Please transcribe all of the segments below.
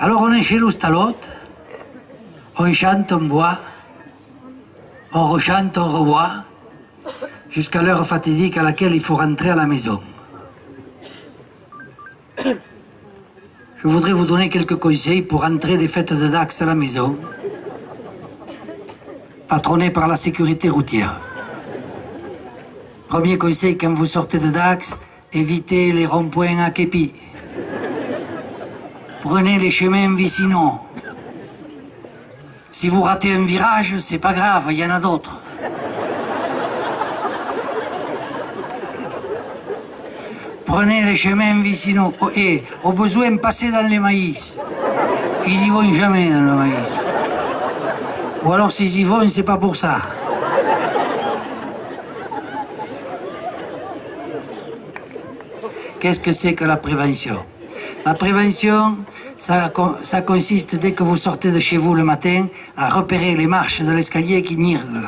Alors on enchaîne au stalot, on chante, on boit, on rechante, on revoit, jusqu'à l'heure fatidique à laquelle il faut rentrer à la maison. Je voudrais vous donner quelques conseils pour rentrer des fêtes de Dax à la maison, patronné par la sécurité routière. Premier conseil, quand vous sortez de Dax, évitez les ronds-points à képi. Prenez les chemins vicinaux. Si vous ratez un virage, c'est pas grave, il y en a d'autres. Prenez les chemins vicinaux et, au besoin, passez dans les maïs. Ils y vont jamais dans le maïs. Ou alors, s'ils y vont, c'est pas pour ça. Qu'est-ce que c'est que la prévention? La prévention, ça consiste, dès que vous sortez de chez vous le matin, à repérer les marches de l'escalier qui nirguent.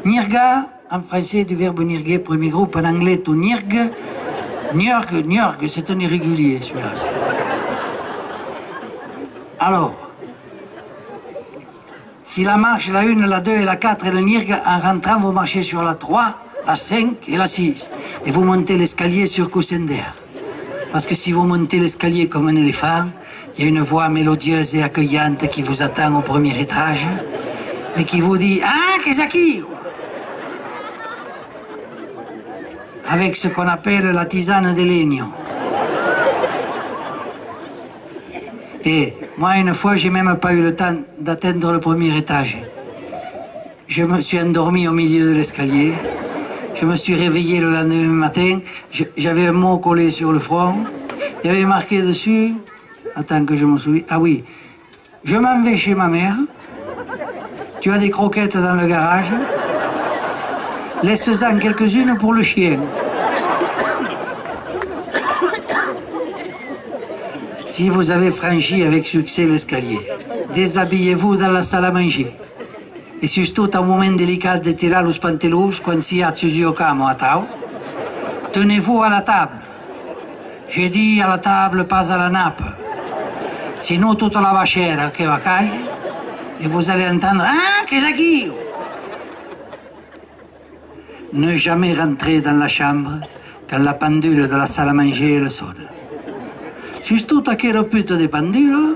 Nirga, en français, du verbe nirguer, premier groupe, en anglais, to nirgue. Nirgue, c'est un irrégulier, celui-là. Alors, si la marche, la 1, la 2 et la 4 et le nirgue, en rentrant, vous marchez sur la 3, la 5 et la 6. Et vous montez l'escalier sur coussin d'air. Parce que si vous montez l'escalier comme un éléphant, il y a une voix mélodieuse et accueillante qui vous attend au premier étage et qui vous dit « Ah, qu'est-ce qui ?» avec ce qu'on appelle la tisane de legno. Et moi, une fois, j'ai même pas eu le temps d'atteindre le premier étage. Je me suis endormi au milieu de l'escalier. Je me suis réveillé le lendemain matin. J'avais un mot collé sur le front. Il y avait marqué dessus, attends que je me souvienne, ah oui, je m'en vais chez ma mère. Tu as des croquettes dans le garage. Laisse-en quelques-unes pour le chien. Si vous avez franchi avec succès l'escalier, déshabillez-vous dans la salle à manger. Et surtout, au moment délicat de tirer les pantalons, quand si a au camo à tao, tenez-vous à la table. J'ai dit à la table, pas à la nappe. Sinon, toute la vachère qui va caille, et vous allez entendre « Ah, qu'est-ce qui ?» Ne jamais rentrer dans la chambre quand la pendule de la salle à manger le sonne. Surtout à quelle pute de pendule,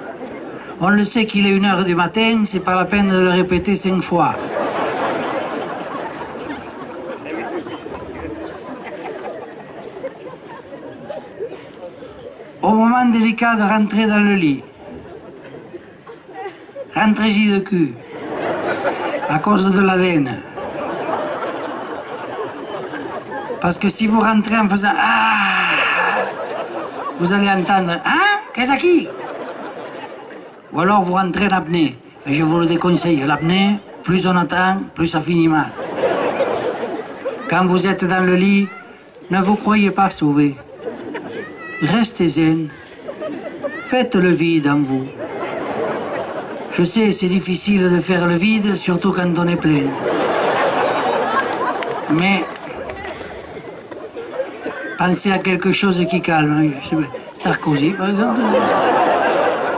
on le sait qu'il est 1h du matin, c'est pas la peine de le répéter 5 fois. Au moment délicat de rentrer dans le lit, rentrez-y de cul, à cause de la laine. Parce que si vous rentrez en faisant « Ah !», vous allez entendre « Hein, qu'est-ce qui ?» Ou alors vous rentrez en apnée. Et je vous le déconseille, l'apnée, plus on attend, plus ça finit mal. Quand vous êtes dans le lit, ne vous croyez pas sauvé. Restez zen. Faites le vide en vous. Je sais, c'est difficile de faire le vide, surtout quand on est plein. Mais pensez à quelque chose qui calme. Sarkozy, par exemple.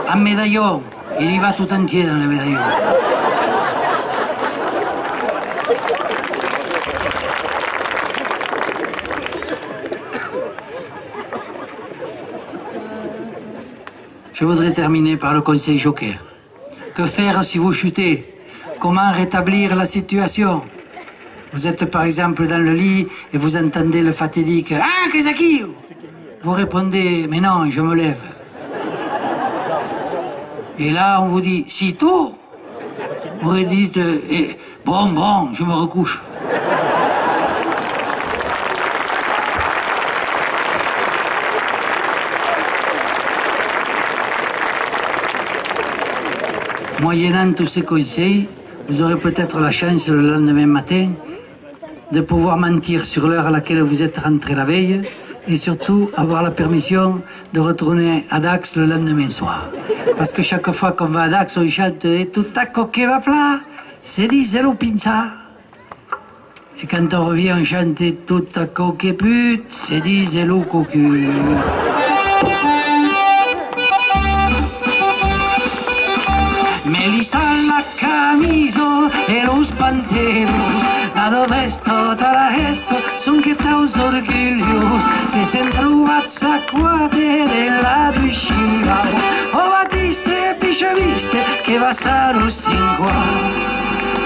Un médaillon. Il y va tout entier dans le médaillon. Je voudrais terminer par le conseil joker. Que faire si vous chutez? Comment rétablir la situation? Vous êtes par exemple dans le lit et vous entendez le fatidique « Ah, qu'est-ce qui ?» Vous répondez « Mais non, je me lève. » Et là, on vous dit « Si tôt ?» Vous dites « Bon, je me recouche. » Moyennant tous ces conseils, vous aurez peut-être la chance le lendemain matin de pouvoir mentir sur l'heure à laquelle vous êtes rentré la veille et surtout avoir la permission de retourner à Dax le lendemain soir. Parce que chaque fois qu'on va à Dax, on chante « Et tout à coquet va plat, c'est dit zéro pinza ». Et quand on revient, on chante « Tout à coquet pute, c'est dit zéro cocu ». Venus, la dove sto te la gesto, son che taus orgoglios, che sen trovat s'acquate della piscina. O Batiste, pisciaviste, che va saru sin qua.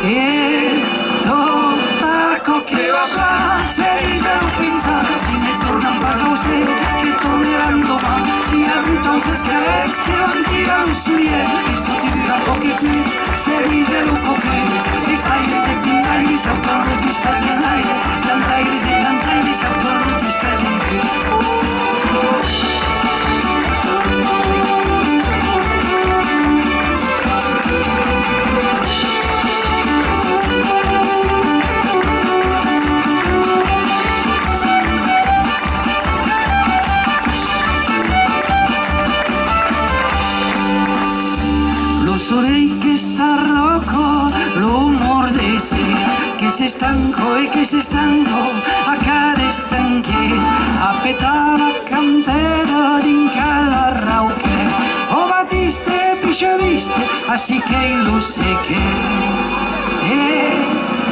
E tocco che va fra, se risero pensare, si ne tornan pas a usè, che torneran domani, si abrutan ses calés, que van tirar un sulier, esto dura poche più, se risero poche, estaires e pintaires, autoros tus pes en l'aire, cantaires e danzaires, autoros tus pes en più. Sorei che sta rocco, l'umor de sé, che se stanco e che se stanco, a cada stanche, a petare a cantera d'incalla rauche, o Batiste, pisciaviste, así che lo sé che, e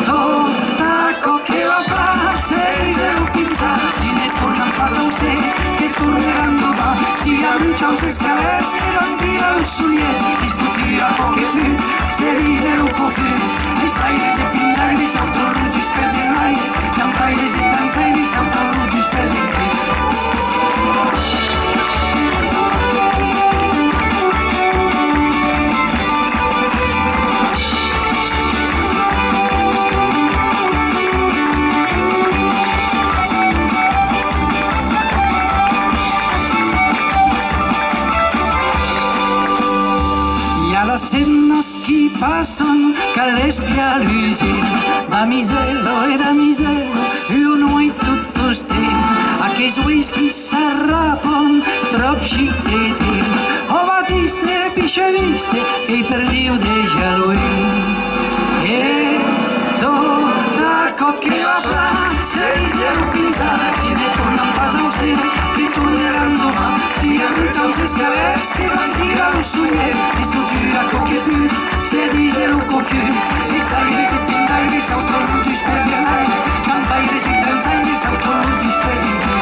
tocco che va fra, se risero pensare, si ne tornan pas a usè, che torneran domani, si abrucian ses calés, che van tirar sulies, a poche più, se risero poche, estaires e pintaires, autoros tus pes en l'aire, cantaires e danzaires, autoros tus pes en più. Les sennes qui passen, que l'espia l'usi, damiselo e damiselo, uno e tutto stem, aquells ulls qui s'arrapen, trop xiqueteti, o Batiste, pisciaviste, e perdiu déjà lui. E tocco che va fra, se risero pensare, si ne tornan pas a usè, che torneran domani, si abrutan ses calés, che van tirar un sulier, a poche più, se risero poche, estaires e pintaires, autoros tus pes en l'aire, cantaires e danzaires, autoros tus pes en più.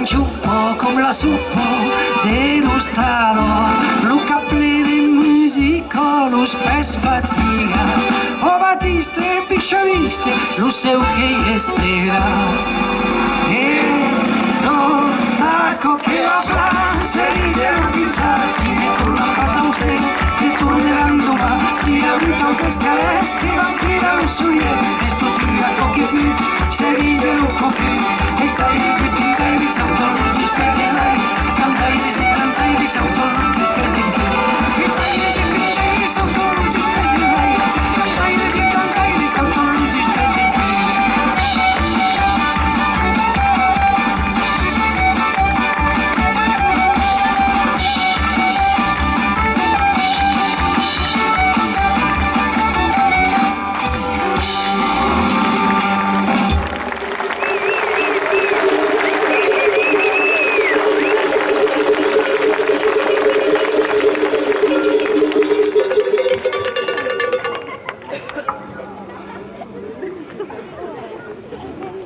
Ciuppo come la suppo dello stalo, lo caple de musico, lo spes fatigas, o Batiste, pisciaviste, lo seu che estera. E tocco che va fra, se risero pensare, si ne tornan pas a usè, che torneran domani, si abrutan ses calés, che van tirar un sulier, esto dura poche più, se risero poche, estaires e pintaires, autoros tus pes en l'aire, cantaires e danzaires, autoros tus pes en più. Estaires e pintaires, autoros tus pes en l'aire, cantaires e danzaires, autoros tus pes en più.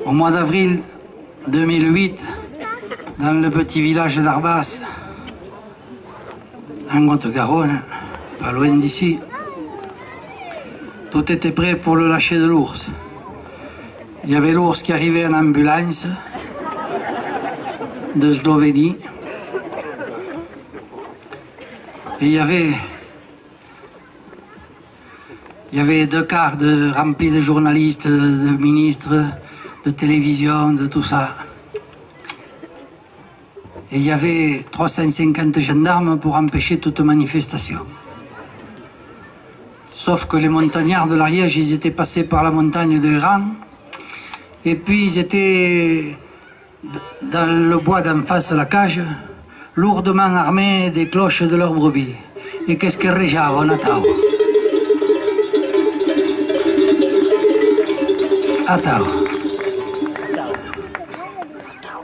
Au mois d'avril 2008, dans le petit village d'Arbas, en Haute-Garonne, pas loin d'ici, tout était prêt pour le lâcher de l'ours. Il y avait l'ours qui arrivait en ambulance de Slovénie. Et il y avait 2 cars remplis de journalistes, de ministres, de télévision, de tout ça. Et il y avait 350 gendarmes pour empêcher toute manifestation. Sauf que les montagnards de l'Ariège, ils étaient passés par la montagne de Gran, et puis ils étaient dans le bois d'en face de la cage, lourdement armés des cloches de leurs brebis. Et qu'est-ce que réjavent, Atao? Atao.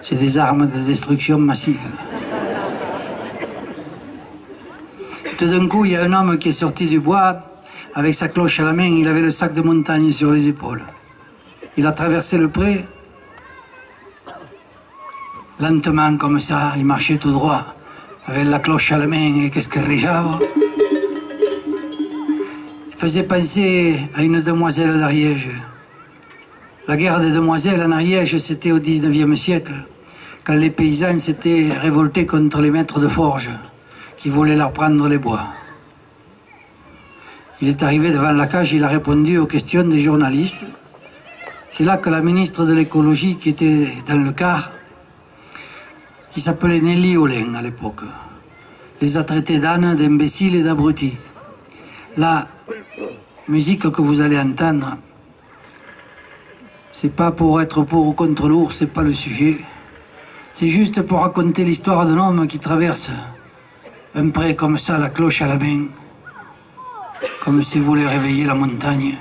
C'est des armes de destruction massive. Tout d'un coup, il y a un homme qui est sorti du bois avec sa cloche à la main. Il avait le sac de montagne sur les épaules. Il a traversé le pré. Lentement, comme ça, il marchait tout droit, avec la cloche à la main et qu'est-ce qu'elle réjave. Il faisait penser à une demoiselle d'Ariège. La guerre des demoiselles en Ariège, c'était au XIXe siècle, quand les paysans s'étaient révoltés contre les maîtres de forge, qui voulaient leur prendre les bois. Il est arrivé devant la cage, il a répondu aux questions des journalistes. C'est là que la ministre de l'écologie, qui était dans le car, qui s'appelait Nelly Olin à l'époque, les a traités d'ânes, d'imbéciles et d'abrutis. La musique que vous allez entendre, c'est pas pour être pour ou contre l'ours, c'est pas le sujet. C'est juste pour raconter l'histoire d'un homme qui traverse un pré comme ça, la cloche à la main, comme s'il voulait réveiller la montagne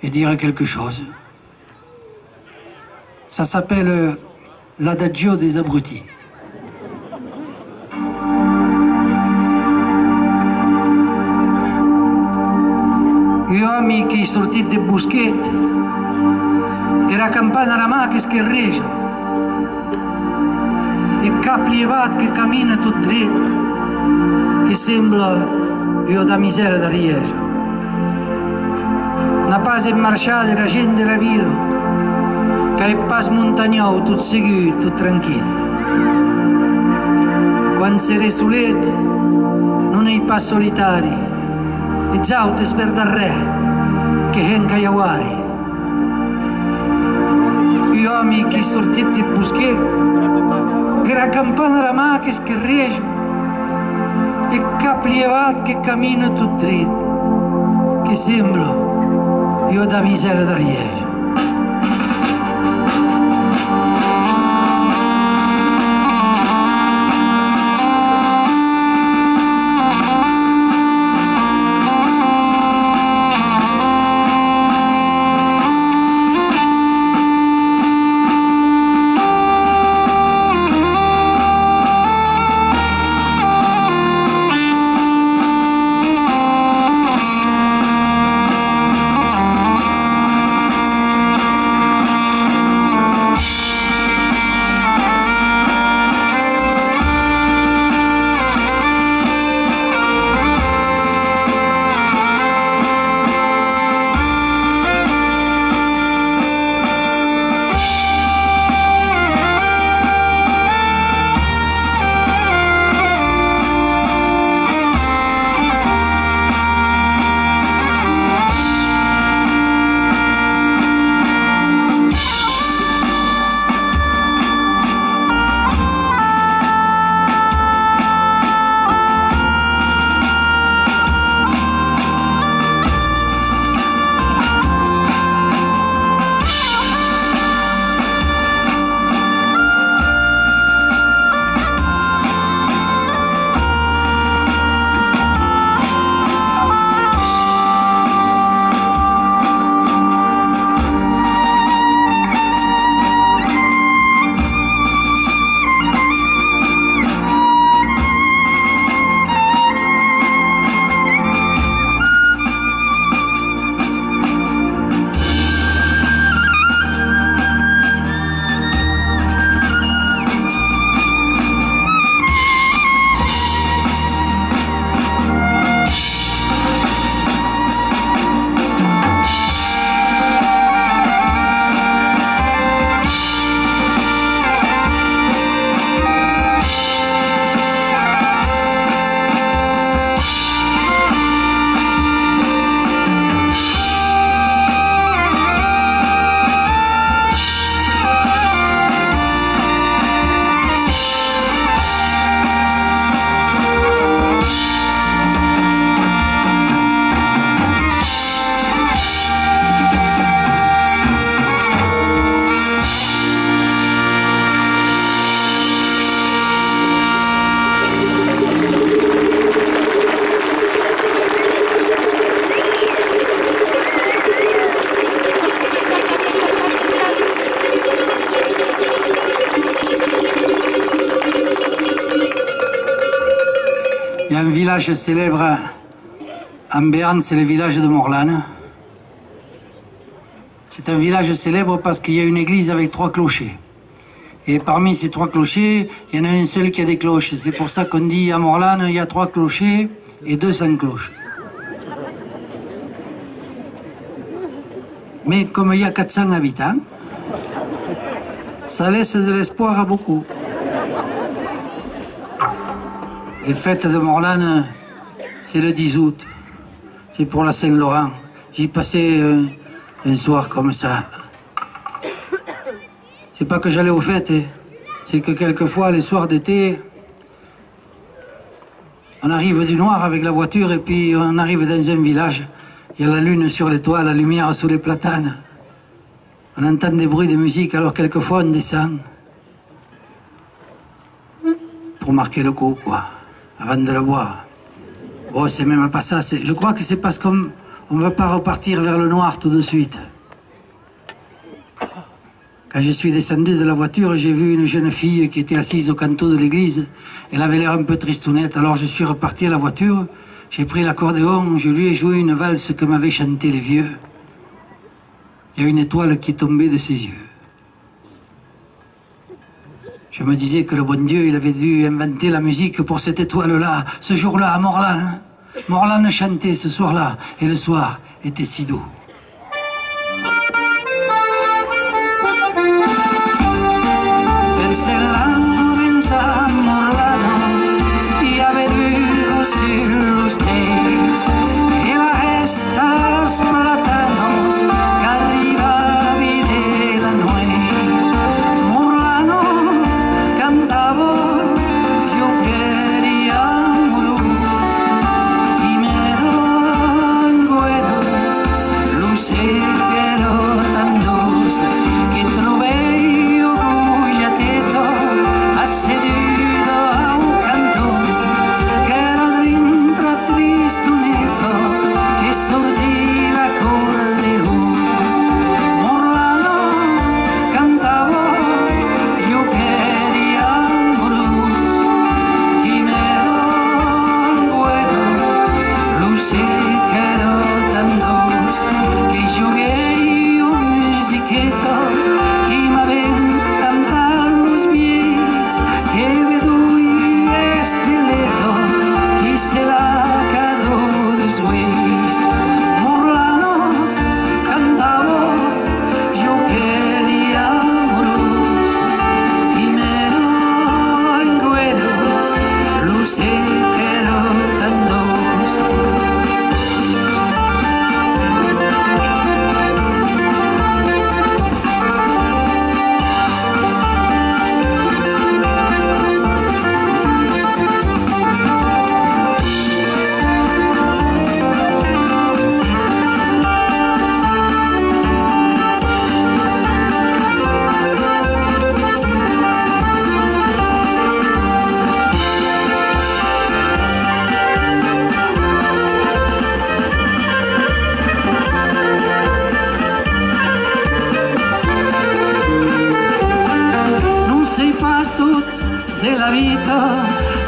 et dire quelque chose. Ça s'appelle l'adagio des abrutis. Gli uomini che sortiti dei buschetti e la campana ramà che scherreggia e capi levat che cammina tutto dritto che sembra io da miseria da riesce una pace marciata la gente la vilo che è pas montagnolo tutto seguito tutto tranquillo quando si resulete non è pas solitari e già ti sperda re che henca iawari gli uomini che sortiti di buschetti e la campana ramà che scherreggia e caplievat che cammina tutto dritto che sembra io da miseria da riesce. village célèbre en Béarn, c'est le village de Morlan. C'est un village célèbre parce qu'il y a une église avec 3 clochers. Et parmi ces 3 clochers, il y en a un seul qui a des cloches. C'est pour ça qu'on dit à Morlan, il y a 3 clochers et 200 cloches. Mais comme il y a 400 habitants, ça laisse de l'espoir à beaucoup. Les fêtes de Morlan, c'est le 10 août. C'est pour la Saint-Laurent. J'y passais un soir comme ça. C'est pas que j'allais aux fêtes, c'est que quelquefois, les soirs d'été, on arrive du noir avec la voiture et puis on arrive dans un village. Il y a la lune sur les toits, la lumière sous les platanes. On entend des bruits de musique, alors quelquefois on descend. Pour marquer le coup, quoi, avant de le boire. Bon, c'est même pas ça. Je crois que c'est parce qu'on ne veut pas repartir vers le noir tout de suite. Quand je suis descendu de la voiture, j'ai vu une jeune fille qui était assise au canto de l'église. Elle avait l'air un peu tristounette, alors je suis reparti à la voiture. J'ai pris l'accordéon, je lui ai joué une valse que m'avaient chanté les vieux. Il y a une étoile qui est tombée de ses yeux. Je me disais que le bon Dieu, il avait dû inventer la musique pour cette étoile-là, ce jour-là à Morlan. Morlan chantait ce soir-là, et le soir était si doux.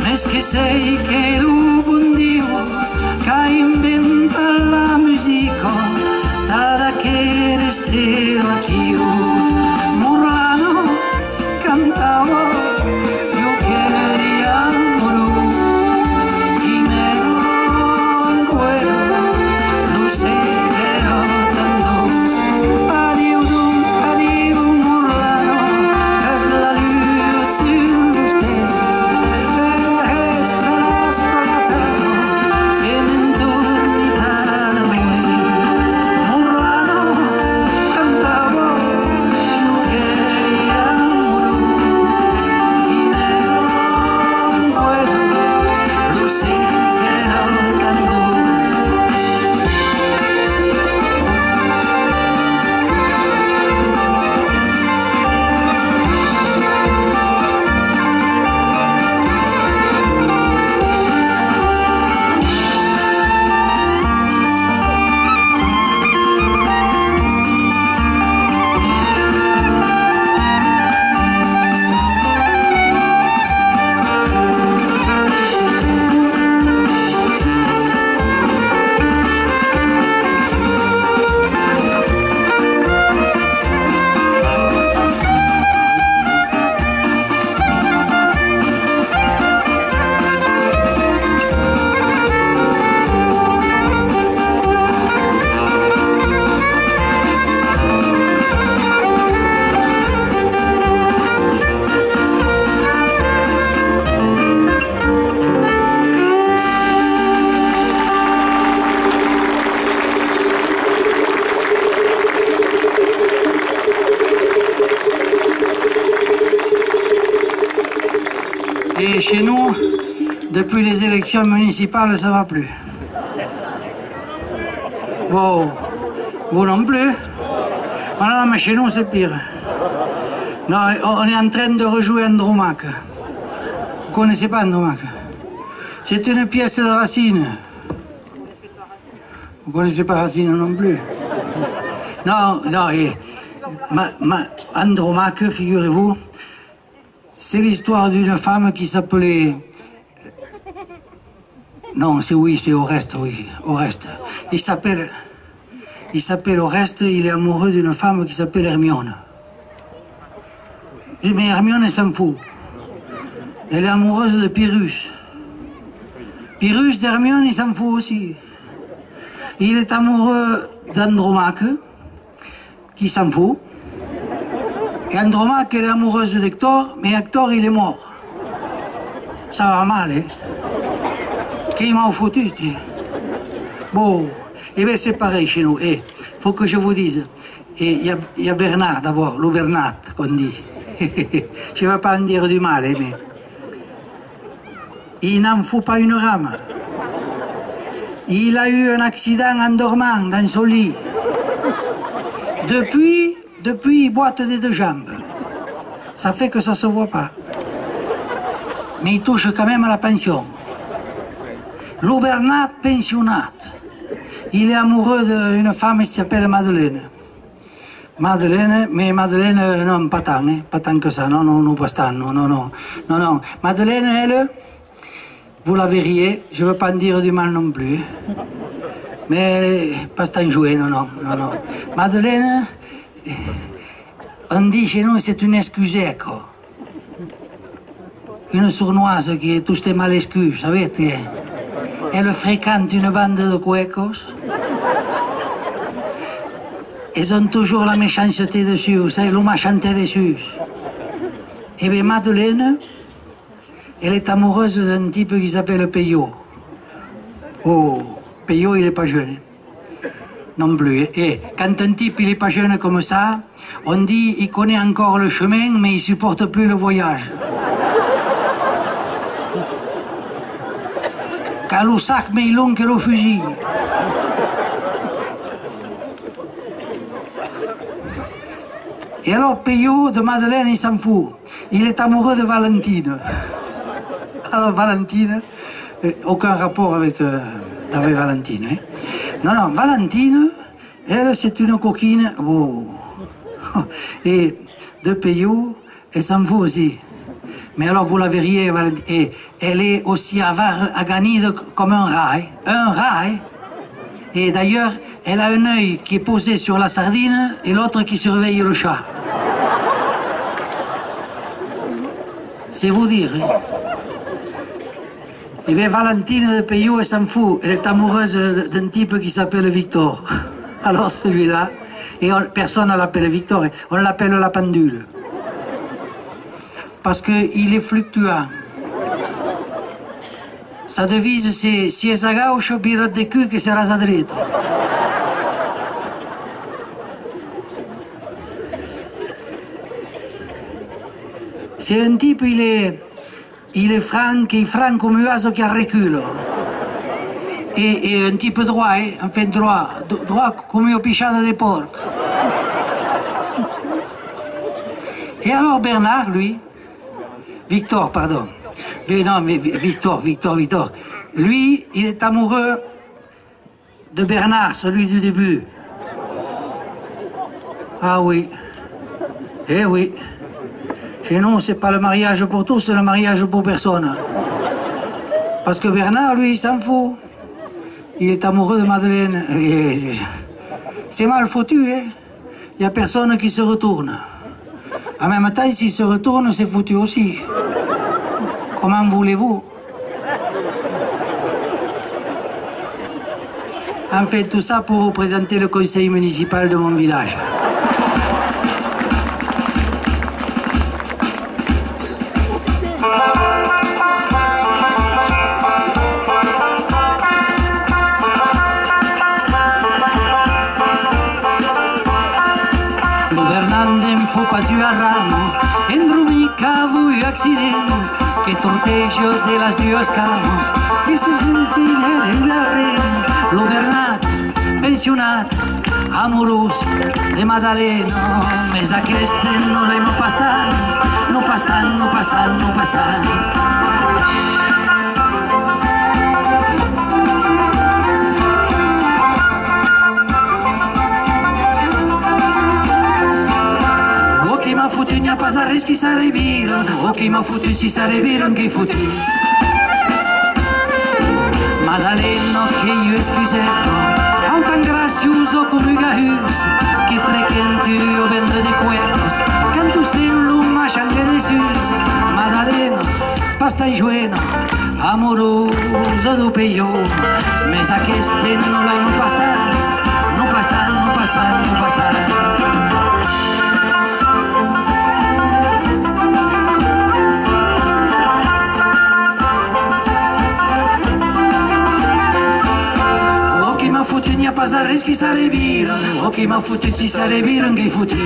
Més que sei che lo buon Dio che inventa la musica, tada che restero anch'io. Morlano cantavo, io quería morir, y me encuentro, no sé, pero tantos. Adiós, Morlano, es la luz sur usted. Esta las Et chez nous, depuis les élections municipales, ça va plus. Bon, vous non plus? Oh non, mais chez nous, c'est pire. Non, on est en train de rejouer Andromaque. Vous connaissez pas Andromaque? C'est une pièce de Racine. Vous connaissez pas Racine non plus? Non, non, et Andromaque, figurez-vous, c'est l'histoire d'une femme qui s'appelait... Non, c'est Oreste, oui, Oreste. Il s'appelle Oreste, il est amoureux d'une femme qui s'appelle Hermione. Mais Hermione, elle s'en fout. Elle est amoureuse de Pyrrhus. Pyrrhus d'Hermione, il s'en fout aussi. Il est amoureux d'Andromaque, qui s'en fout. Et Andromaque, elle est amoureuse d'Hector, mais Hector, il est mort. Ça va mal, hein? Qui m'a foutu, tu? Bon, et bien c'est pareil chez nous. Et faut que je vous dise, il y a Bernard d'abord, le Bernat, qu'on dit. Je ne vais pas en dire du mal, hein, mais... Il n'en fout pas une rame. Il a eu un accident en dormant dans son lit. Depuis, il boite des deux jambes. Ça fait que ça ne se voit pas. Mais il touche quand même à la pension. L'Aubernat pensionnat. Il est amoureux d'une femme qui s'appelle Madeleine. Madeleine, mais Madeleine, non, pas tant que ça, non, pas tant, non. Madeleine, elle, vous la verriez, je ne veux pas en dire du mal non plus. Mais pas tant jouer, non. Madeleine, on dit chez nous, c'est une excusée, quoi. Une sournoise qui est tous mal excuse, vous savez. Elle fréquente une bande de cuecos. Ils ont toujours la méchanceté dessus, vous savez, l'homme chanté dessus. Et bien Madeleine, elle est amoureuse d'un type qui s'appelle Payot. Oh, Payot, il n'est pas jeune. Non plus. Et quand un type, il n'est pas jeune comme ça, on dit il connaît encore le chemin, mais il ne supporte plus le voyage. Calussac, mais long que le fusil. Et alors, Payot de Madeleine, il s'en fout. Il est amoureux de Valentine. Alors, Valentine, aucun rapport avec Valentine. Hein. Non, Valentine, elle, c'est une coquine. Oh. Et de Payot, elle s'en fout aussi. Mais alors, vous la verriez, et elle est aussi avare, aganide comme un rat. Hein. Un rat. Hein. Et d'ailleurs, elle a un œil qui est posé sur la sardine et l'autre qui surveille le chat. C'est vous dire. Hein. Eh bien, Valentine de Payot, elle s'en fout. Elle est amoureuse d'un type qui s'appelle Victor. Alors celui-là, et personne ne l'appelle Victor, on l'appelle la pendule. Parce qu'il est fluctuant. Sa devise, c'est si es a gauche, pirote de cul, que serás a drito. C'est un type, il est franc comme un oiseau qui a recul. Et un type droit, hein, enfin droit comme une pichade de porc. Et alors Bernard, lui, Victor, pardon. Non, mais Victor. Lui, il est amoureux de Bernard, celui du début. Ah oui. Eh oui. Chez nous, c'est pas le mariage pour tous, c'est le mariage pour personne. Parce que Bernard, lui, il s'en fout. Il est amoureux de Madeleine. C'est mal foutu, hein. Il n'y a personne qui se retourne. En même temps, s'il se retourne, c'est foutu aussi. Comment voulez-vous? En fait, tout ça pour vous présenter le conseil municipal de mon village. faut pas eu a ramo, endrumica vui accident, que tortejo de las dues camos, que se festiglia en la reina, l'Obernat, pensionat, amorós de Madaleno, més aquest no l'hem pas tant, no pas tant, no pas tant, no pas tant. N'hi ha pas res qui s'arribiron, o qui m'ha fotut si s'arribiron, qui fotut. Madaleno che io escusetto, a un tan gracioso come gahus, che frequento io vendo di cuerpos, canto stello macciante de sus. Madaleno, pasta i jueno, amoroso do peio, mes aquest no l'hai no pastat, no pastat, no pastat, no pastat. N'hi ha pas res qui s'arribiron, o qui m'ha fotut si s'arribiron, qui fotut.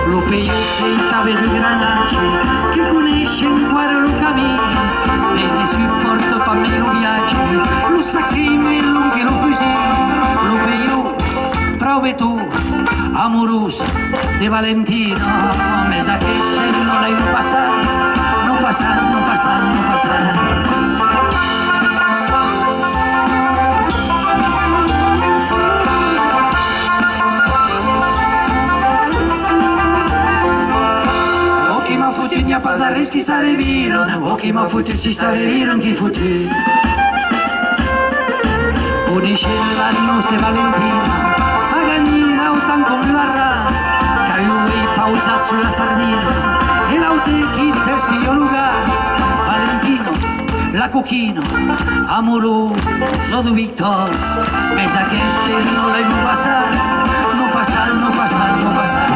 Lo peiote i tave di granacci, che conoscen guarda lo camino, mes ne supporto pa me lo viaggi, lo sacrimento che lo fusi. Lo peio, prove tu, amoroso de Valentino, mes aquest no l'hai no pastat, no pastat, no pastat, no pastat. N'hi ha pas res qui s'arribiron, o qui m'ha fotut si s'arribiron, qui fotut. Coneixent la nostra Valentina, aganida o tant com l'arrat, que io he pausat sulla sardina, e l'aute qui t'espio lugar. Valentino, la coquino, amoroso do Victor, mes aquest no l'hem no pastat, no pastat, no pastat, no pastat.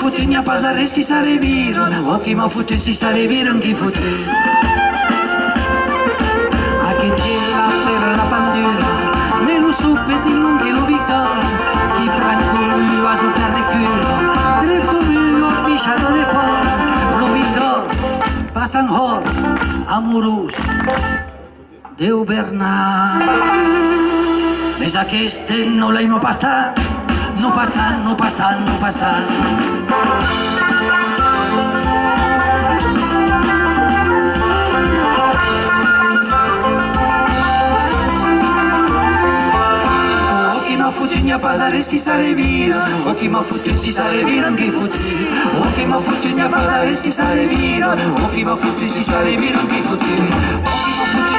N'hi ha pas res qui s'arribiron, o qui m'ha fotut si s'arribiron, qui fotut. Aquest era per la pandura, me lo suppetin non che lo Victor, qui franco lui va sul carreculo, dret com io pisciato de por, lo Victor, bastant hor, amorós, Déu Bernat. Mes aquest no l'hem pastat, no pastat, no pastat, no pastat. O qui m'ha fotut n'hi ha pas res qui s'arribiron, o qui m'ha fotut si s'arribiron, qui fotut. O qui m'ha fotut n'hi ha pas res qui s'arribiron, o qui m'ha fotut si s'arribiron, qui fotut. O qui m'ha fotut